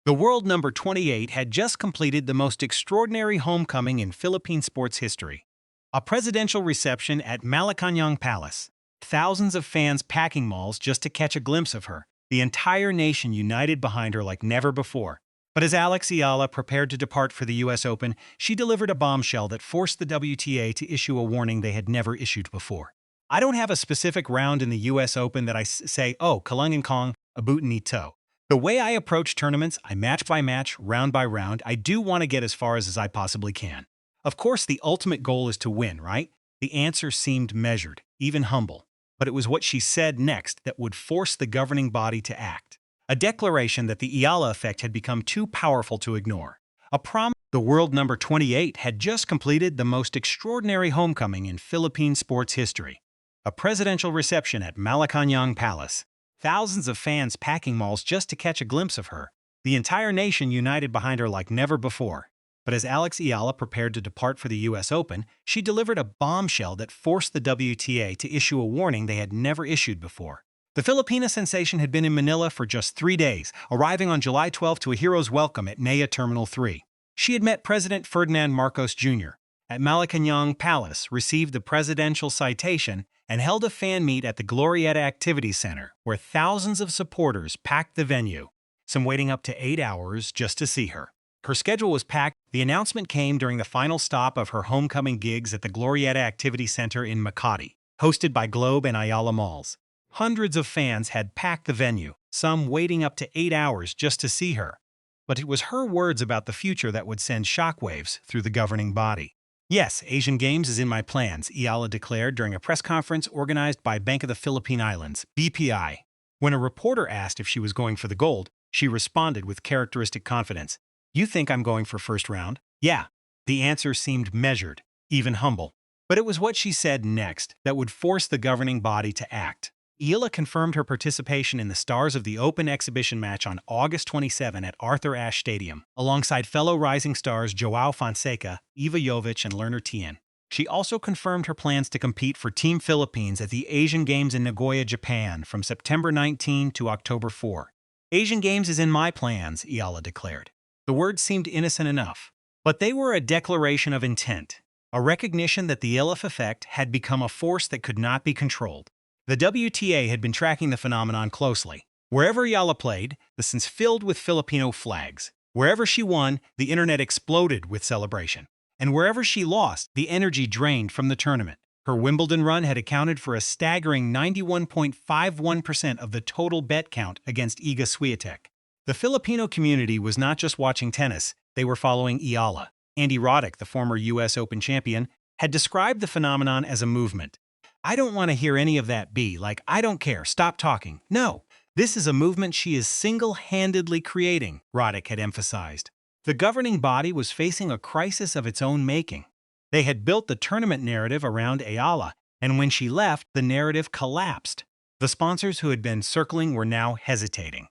The world number 28 had just completed the most extraordinary homecoming in Philippine sports history. A presidential reception at Malacañang Palace. Thousands of fans packing malls just to catch a glimpse of her. The entire nation united behind her like never before. But as Alex Eala prepared to depart for the U.S. Open, she delivered a bombshell that forced the WTA to issue a warning they had never issued before. I don't have a specific round in the U.S. Open that I say, oh, kailangan, abutin. The way I approach tournaments, I match by match, round by round. I do want to get as far as I possibly can. Of course, the ultimate goal is to win, right? The answer seemed measured, even humble. But it was what she said next that would force the governing body to act. A declaration that the Eala Effect had become too powerful to ignore. A promise. The world number 28 had just completed the most extraordinary homecoming in Philippine sports history. A presidential reception at Malacañang Palace. Thousands of fans packing malls just to catch a glimpse of her. The entire nation united behind her like never before. But as Alex Eala prepared to depart for the U.S. Open, she delivered a bombshell that forced the WTA to issue a warning they had never issued before. The Filipina sensation had been in Manila for just 3 days, arriving on July 12 to a hero's welcome at NEA Terminal 3. She had met President Ferdinand Marcos Jr. at Malacañang Palace, received the presidential citation, and held a fan meet at the Glorieta Activity Center, where thousands of supporters packed the venue, some waiting up to 8 hours just to see her. Her schedule was packed. The announcement came during the final stop of her homecoming gigs at the Glorieta Activity Center in Makati, hosted by Globe and Ayala Malls. Hundreds of fans had packed the venue, some waiting up to 8 hours just to see her. But it was her words about the future that would send shockwaves through the governing body. Yes, Asian Games is in my plans, Eala declared during a press conference organized by Bank of the Philippine Islands, BPI. When a reporter asked if she was going for the gold, she responded with characteristic confidence. You think I'm going for first round? Yeah. The answer seemed measured, even humble. But it was what she said next that would force the governing body to act. Eala confirmed her participation in the Stars of the Open exhibition match on August 27 at Arthur Ashe Stadium, alongside fellow rising stars Joao Fonseca, Eva Jovic, and Lerner Tien. She also confirmed her plans to compete for Team Philippines at the Asian Games in Nagoya, Japan, from September 19 to October 4. Asian Games is in my plans, Eala declared. The words seemed innocent enough, but they were a declaration of intent, a recognition that the Eala Effect had become a force that could not be controlled. The WTA had been tracking the phenomenon closely. Wherever Eala played, the scenes filled with Filipino flags. Wherever she won, the internet exploded with celebration. And wherever she lost, the energy drained from the tournament. Her Wimbledon run had accounted for a staggering 91.51% of the total bet count against Iga Swiatek. The Filipino community was not just watching tennis, they were following Eala. Andy Roddick, the former U.S. Open champion, had described the phenomenon as a movement. I don't want to hear any of that be like, I don't care, stop talking. No, this is a movement she is single-handedly creating, Roddick had emphasized. The governing body was facing a crisis of its own making. They had built the tournament narrative around Eala, and when she left, the narrative collapsed. The sponsors who had been circling were now hesitating.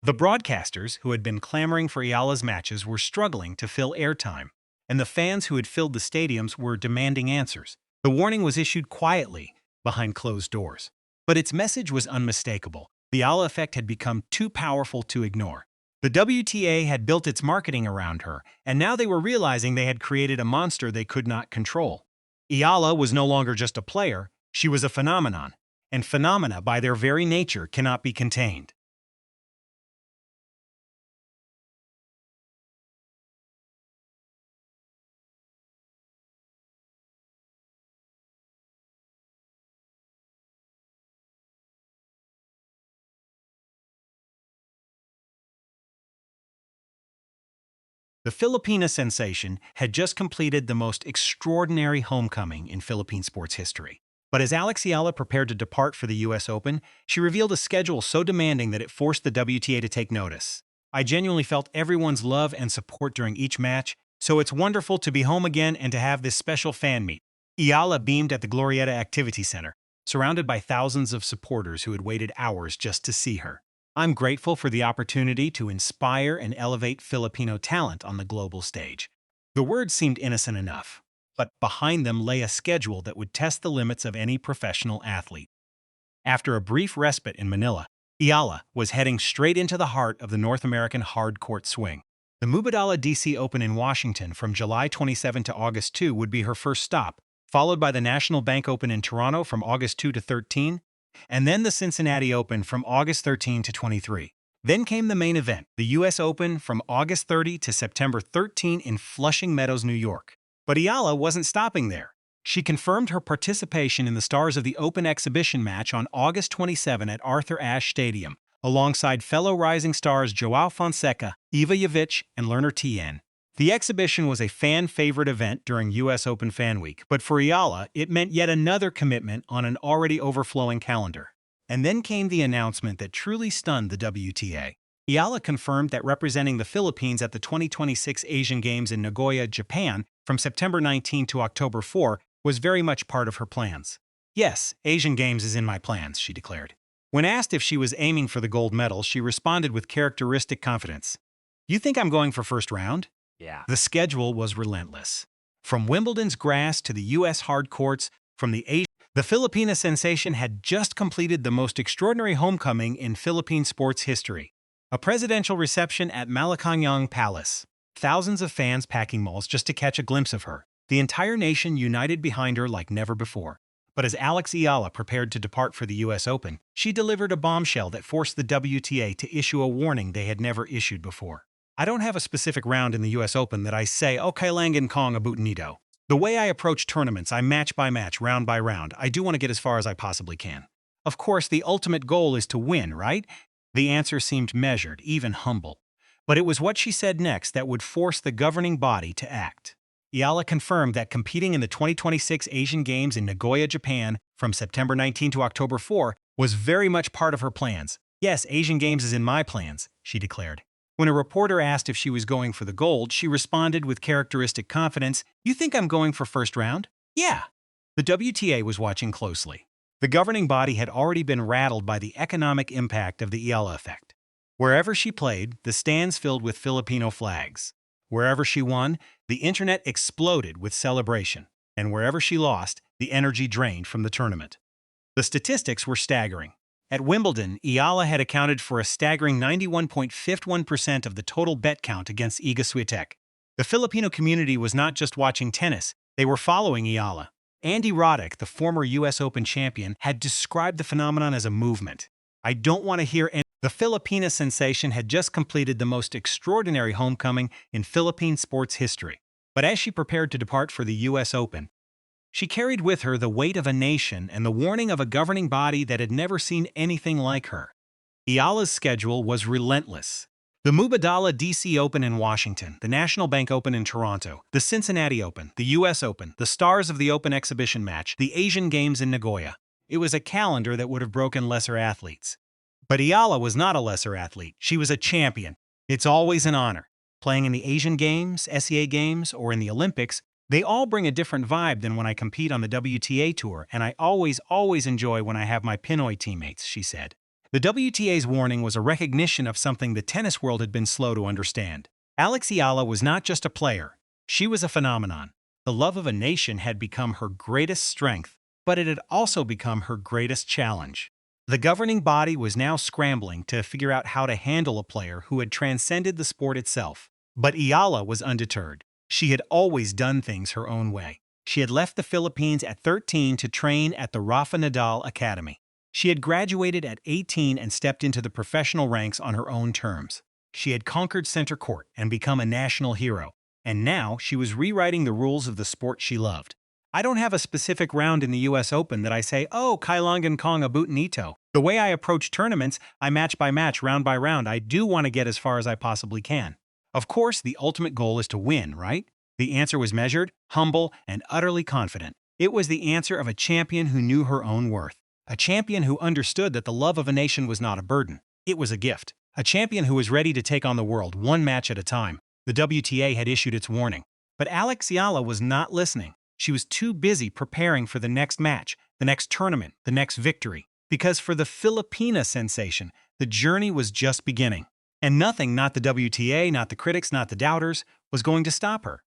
The broadcasters who had been clamoring for Eala's matches were struggling to fill airtime, and the fans who had filled the stadiums were demanding answers. The warning was issued quietly, behind closed doors. But its message was unmistakable. The Eala Effect had become too powerful to ignore. The WTA had built its marketing around her, and now they were realizing they had created a monster they could not control. Eala was no longer just a player, she was a phenomenon, and phenomena by their very nature cannot be contained. The Filipina sensation had just completed the most extraordinary homecoming in Philippine sports history. But as Alex Eala prepared to depart for the U.S. Open, she revealed a schedule so demanding that it forced the WTA to take notice. I genuinely felt everyone's love and support during each match, so it's wonderful to be home again and to have this special fan meet. Eala beamed at the Glorieta Activity Center, surrounded by thousands of supporters who had waited hours just to see her. I'm grateful for the opportunity to inspire and elevate Filipino talent on the global stage. The words seemed innocent enough, but behind them lay a schedule that would test the limits of any professional athlete. After a brief respite in Manila, Eala was heading straight into the heart of the North American hard court swing. The Mubadala DC Open in Washington from July 27 to August 2 would be her first stop, followed by the National Bank Open in Toronto from August 2 to 13, and then the Cincinnati Open from August 13 to 23. Then came the main event, the U.S. Open from August 30 to September 13 in Flushing Meadows, New York. But Eala wasn't stopping there. She confirmed her participation in the Stars of the Open exhibition match on August 27 at Arthur Ashe Stadium, alongside fellow rising stars Joao Fonseca, Iva Jovic, and Lerner Tien. The exhibition was a fan-favorite event during U.S. Open Fan Week, but for Eala, it meant yet another commitment on an already overflowing calendar. And then came the announcement that truly stunned the WTA. Eala confirmed that representing the Philippines at the 2026 Asian Games in Nagoya, Japan, from September 19 to October 4, was very much part of her plans. "Yes, Asian Games is in my plans," she declared. When asked if she was aiming for the gold medal, she responded with characteristic confidence. "You think I'm going for first round?" Yeah. The schedule was relentless. From Wimbledon's grass to the U.S. hard courts, the Filipina sensation had just completed the most extraordinary homecoming in Philippine sports history. A presidential reception at Malacañang Palace. Thousands of fans packing malls just to catch a glimpse of her. The entire nation united behind her like never before. But as Alex Eala prepared to depart for the U.S. Open, she delivered a bombshell that forced the WTA to issue a warning they had never issued before. "I don't have a specific round in the U.S. Open that I say, kailangan abutin. The way I approach tournaments, I match by match, round by round. I do want to get as far as I possibly can. Of course, the ultimate goal is to win, right?" The answer seemed measured, even humble. But it was what she said next that would force the governing body to act. Eala confirmed that competing in the 2026 Asian Games in Nagoya, Japan, from September 19 to October 4, was very much part of her plans. "Yes, Asian Games is in my plans," she declared. When a reporter asked if she was going for the gold, she responded with characteristic confidence, "You think I'm going for first round?" "Yeah." The WTA was watching closely. The governing body had already been rattled by the economic impact of the Eala Effect. Wherever she played, the stands filled with Filipino flags. Wherever she won, the internet exploded with celebration. And wherever she lost, the energy drained from the tournament. The statistics were staggering. At Wimbledon, Eala had accounted for a staggering 91.51% of the total bet count against Iga Swiatek. The Filipino community was not just watching tennis, they were following Eala. Andy Roddick, the former U.S. Open champion, had described the phenomenon as a movement. "I don't want to hear any." The Filipina sensation had just completed the most extraordinary homecoming in Philippine sports history. But as she prepared to depart for the U.S. Open, she carried with her the weight of a nation and the warning of a governing body that had never seen anything like her. Eala's schedule was relentless. The Mubadala DC Open in Washington, the National Bank Open in Toronto, the Cincinnati Open, the U.S. Open, the Stars of the Open exhibition match, the Asian Games in Nagoya. It was a calendar that would have broken lesser athletes. But Eala was not a lesser athlete. She was a champion. It's always an honor. Playing in the Asian Games, SEA Games, or in the Olympics, they all bring a different vibe than when I compete on the WTA Tour, and I always enjoy when I have my Pinoy teammates, she said. The WTA's warning was a recognition of something the tennis world had been slow to understand. Alex Eala was not just a player. She was a phenomenon. The love of a nation had become her greatest strength, but it had also become her greatest challenge. The governing body was now scrambling to figure out how to handle a player who had transcended the sport itself. But Eala was undeterred. She had always done things her own way. She had left the Philippines at 13 to train at the Rafa Nadal Academy. She had graduated at 18 and stepped into the professional ranks on her own terms. She had conquered center court and become a national hero. And now she was rewriting the rules of the sport she loved. "I don't have a specific round in the U.S. Open that I say, kailangan abutin. The way I approach tournaments, I match by match, round by round. I do want to get as far as I possibly can. Of course, the ultimate goal is to win, right?" The answer was measured, humble, and utterly confident. It was the answer of a champion who knew her own worth. A champion who understood that the love of a nation was not a burden. It was a gift. A champion who was ready to take on the world, one match at a time. The WTA had issued its warning. But Alex Eala was not listening. She was too busy preparing for the next match, the next tournament, the next victory. Because for the Filipina sensation, the journey was just beginning. And nothing, not the WTA, not the critics, not the doubters, was going to stop her.